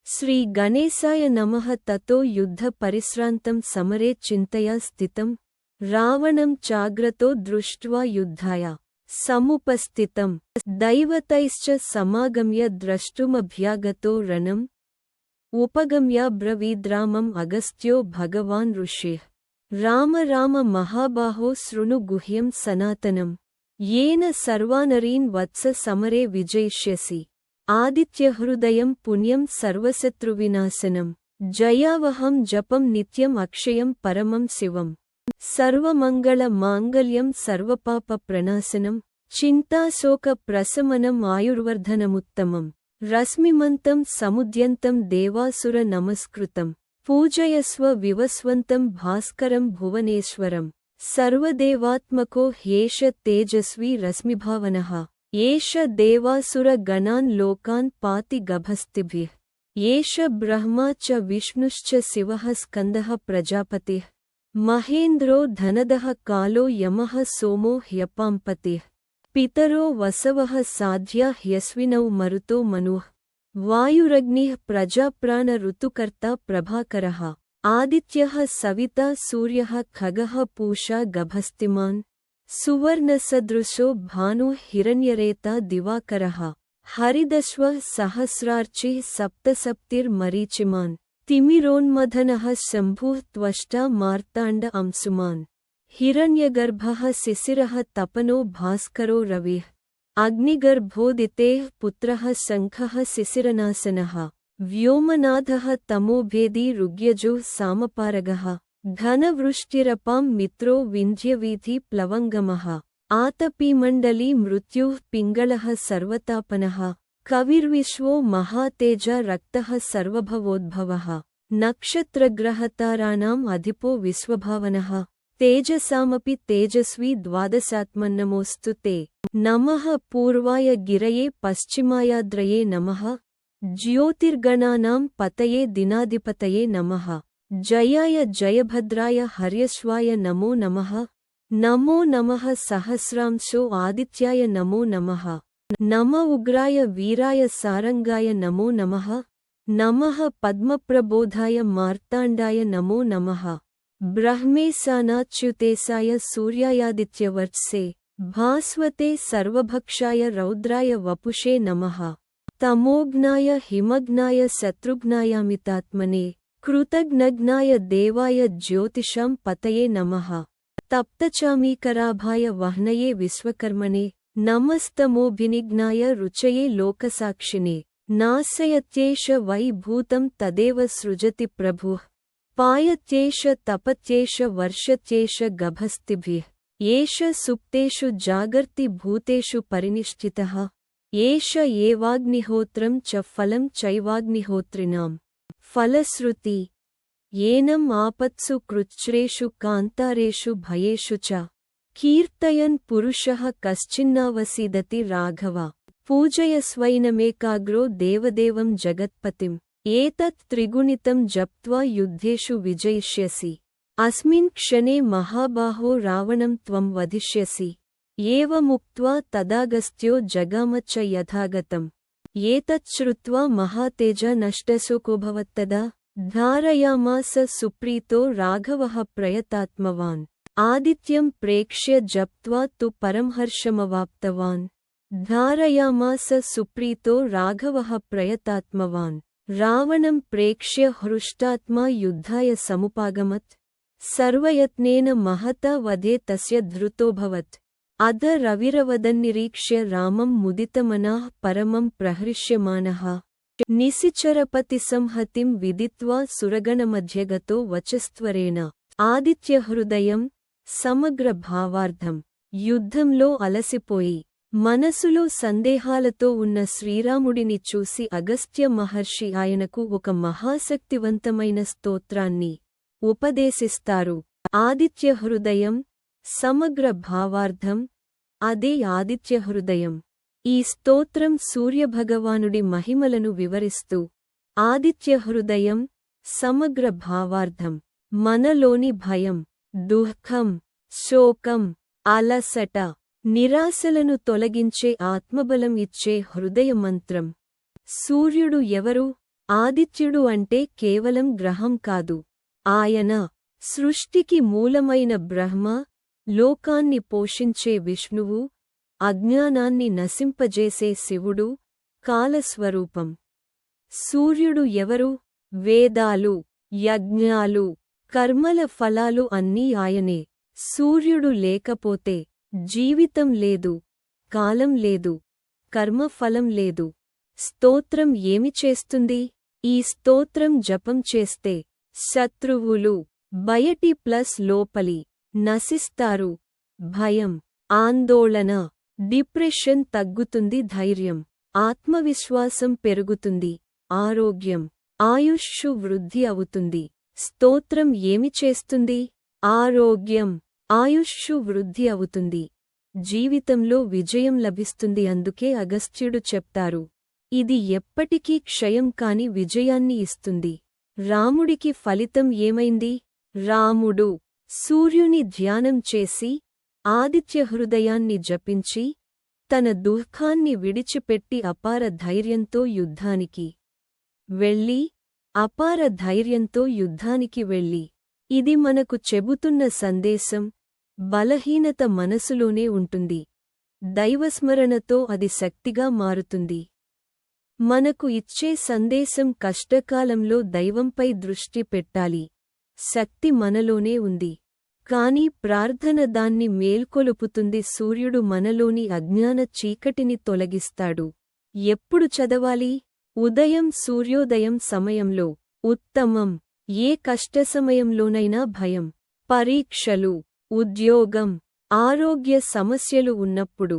శ్రీ గణేశాయ నమః. తతో యుద్ధ పరిశ్రాంతం సమరే చింతయా స్థితం రావణం చాగ్రతో దృష్ట్వా యుద్ధాయ సముపస్థితం దైవతైశ్చ సమాగమ్య ద్రష్టుమభ్యాగతో రణం ఉపగమ్య బ్రవీద్రామం అగస్త్యో భగవాన్ ఋషిః. రామ రామ మహాబాహో శృణు గుహ్యం సనాతనం येन सर्वानरीन् वत्स समरे विजयिष्यसि. आदित्यहृदयं पुण्यं सर्वशत्रुविनाशनं जयावहं जपं नित्यम् अक्षयं परमं शिवम्. सर्वमङ्गलमाङ्गल्यं सर्वपापप्रणाशनं चिन्ताशोकप्रशमनम् आयुर्वर्धनमुत्तमम्. रश्मिमन्तं समुद्यन्तं देवासुरनमस्कृतं पूजयस्व विवस्वन्तं भास्करं भुवनेश्वरम्. सर्वदेवात्मको ह्येष तेजस्वी रश्मिभावनः एष देवासुरगणान् लोकान् पाति गभस्तिभिः. एष ब्रह्मा च विष्णुश्च शिवः स्कन्दः प्रजापतिः महेन्द्रो धनदः कालो यमः सोमो ह्यपाम्पतिः. पितरो वसवः साध्या ह्यश्विनौ मरुतो मनुः वायुरग्निः प्रजाप्राण ऋतुकर्ता प्रभाकरः. आदित्यः सविता सूर्यः खगः पूषा गभस्तिमान् सुवर्णसदृशो भानुः हिरण्यरेता दिवाकरः. हरिदश्वः सहस्रार्चिः सप्तसप्तिर्मरीचिमान् तिमिरोन्मथनः शम्भुः त्वष्टा मार्ताण्ड अंशुमान्. हिरण्यगर्भः शिशिरः तपनो भास्करो रविः अग्निगर्भोदितेः पुत्रः शङ्खः शिशिरनाशनः. व्योमनाथः तमोभेदी ऋग्यजुः सामपारगः घनवृष्टिरपां मित्रो विन्ध्यवीथि प्लवङ्गमः. आतपीमण्डली मृत्युः पिङ्गलः सर्वतापनः कविर्विश्वो महातेज रक्तः सर्वभवोद्भवः. नक्षत्रग्रहताराणाम् अधिपो विश्वभावनः तेजसामपि तेजस्वी द्वादशात्मन्नमोऽस्तु ते. नमः पूर्वाय गिरये पश्चिमायाद्रये नमः ज्योतिर्गणानां पतये दिनाधिपतये नमः. जयाय जयभद्राय हर्यश्वाय नमो नमः. नमो नमः सहस्रांशो आदित्याय नमो नमः. नम उग्राय वीराय सारंगाय नमो नमः. नमः पद्मप्रबोधाय मार्ताण्डाय नमो नमः. ब्रह्मेशानाच्युतेशाय सूर्यायादित्यवर्त्से भास्वते सर्वभक्षाय रौद्राय वपुषे नमः. तमोघ्नाय हिमघ्नाय शत्रुघ्नायामितात्मने कृतघ्नघ्नाय देवाय ज्योतिषां पतये नमः. तप्तचामीकराभाय वह्नये विश्वकर्मणे नमस्तमोभिनिघ्नाय रुचये लोकसाक्षिणे. नाशयत्येष वै भूतं तदेव सृजति प्रभुः पायत्येष तपत्येष वर्षत्येष गभस्तिभिः. एष सुप्तेषु जागर्ति भूतेषु परिनिष्ठितः एष एवाग्निहोत्रं च फलं चैवाग्निहोत्रिणां. फलश्रुति येनम् आपत्सु कृच्छ्रेषु कान्तारेषु भयेषु च कीर्तयन् पुरुषः कश्चिन्नावसीदति राघव. पूजयस्वैनमेकाग्रो देवदेवं जगत्पतिम्. एतत् त्रिगुणितं जप्त्वा युद्धेषु विजयिष्यसि. अस्मिन् क्षणे महाबाहो रावणं त्वं वधिष्यसि. एवमुक्त्वा तदागस्त्यो जगाम च यथागतम्. एतत् श्रुत्वा महातेज नष्टशोकोऽभवत्तदा धारयामास सुप्रीतो राघवः प्रयतात्मवान्. आदित्यं प्रेक्ष्य जप्त्वा तु परमहर्षमवाप्तवान्. धारयामास सुप्रीतो राघवः प्रयतात्मवान्. रावणं प्रेक्ष्य हृष्टात्मा युद्धाय समुपागमत्. सर्वयत्नेन महता वधे तस्य धृतोऽभवत्. अध रविरवदन्निरीक्ष्य रामं मुदितमनः परमं प्रहृष्यमाणः निशिचरपतिसंहतिं विदित्वा सुरगणमध्यगतो वचस्त्वरेण. ఆదిత్యహృదయం సమగ్ర భావార్థం. యుద్ధంలో అలసిపోయి మనసులో సందేహాలతో ఉన్న శ్రీరాముడిని చూసి అగస్త్య మహర్షి ఆయనకు ఒక మహాశక్తివంతమైన స్తోత్రాన్ని ఉపదేశిస్తారు. ఆదిత్యహృదయం సమగ్ర భావార్థం. అదే ఆదిత్యహృదయం. ఈ స్తోత్రం సూర్యభగవానుడి మహిమలను వివరిస్తూ ఆదిత్యహృదయం సమగ్ర భావార్థం. మనలోని భయం, దుఃఖం, శోకం, అలసట, నిరాశలను తొలగించే ఆత్మబలం ఇచ్చే హృదయ మంత్రం. సూర్యుడు ఎవరు? ఆదిత్యుడు అంటే కేవలం గ్రహం కాదు. ఆయన సృష్టికి మూలమైన బ్రహ్మ, లోకాన్ని పోషించే విష్ణువు, అజ్ఞానాన్ని నశింపజేసే శివుడు, కాలస్వరూపం. సూర్యుడు ఎవరు? వేదాలు, యజ్ఞాలు, కర్మల ఫలాలు అన్నీ ఆయనే. సూర్యుడు లేకపోతే జీవితం లేదు, కాలం లేదు, కర్మఫలం లేదు. స్తోత్రం ఏమి చేస్తుంది? ఈ స్తోత్రం జపం చేస్తే శత్రువులు బయటి ప్లస్ లోపలి నశిస్తారు. భయం, ఆందోళన, డిప్రెషన్ తగ్గుతుంది. ధైర్యం, ఆత్మవిశ్వాసం పెరుగుతుంది. ఆరోగ్యం, ఆయుష్షు వృద్ధి అవుతుంది. స్తోత్రం ఏమి చేస్తుంది? ఆరోగ్యం, ఆయుష్షు వృద్ధి అవుతుంది. జీవితంలో విజయం లభిస్తుంది. అందుకే అగస్త్యుడు చెప్తారు, ఇది ఎప్పటికీ క్షయం కాని విజయాన్ని ఇస్తుంది. రాముడికి ఫలితం ఏమైంది? రాముడు సూర్యుని ధ్యానం చేసి, ఆదిత్య హృదయాన్ని జపించి, తన దుఃఖాన్ని విడిచిపెట్టి అపార ధైర్యంతో యుద్ధానికి వెళ్ళి, ఇది మనకు చెబుతున్న సందేశం. బలహీనత మనసులోనే ఉంటుంది. దైవస్మరణతో అది శక్తిగా మారుతుంది. మనకు ఇచ్చే సందేశం కష్టకాలంలో దైవంపై దృష్టి పెట్టాలి. శక్తి మనలోనే ఉంది. కాని ప్రార్థన దాన్ని మేల్కొలుపుతుంది. సూర్యుడు మనలోని అజ్ఞాన చీకటిని తొలగిస్తాడు. ఎప్పుడు చదవాలి? ఉదయం సూర్యోదయం సమయంలో ఉత్తమం. ఏ కష్టసమయంలోనైనా భయం, పరీక్షలు, ఉద్యోగం, ఆరోగ్య సమస్యలు ఉన్నప్పుడు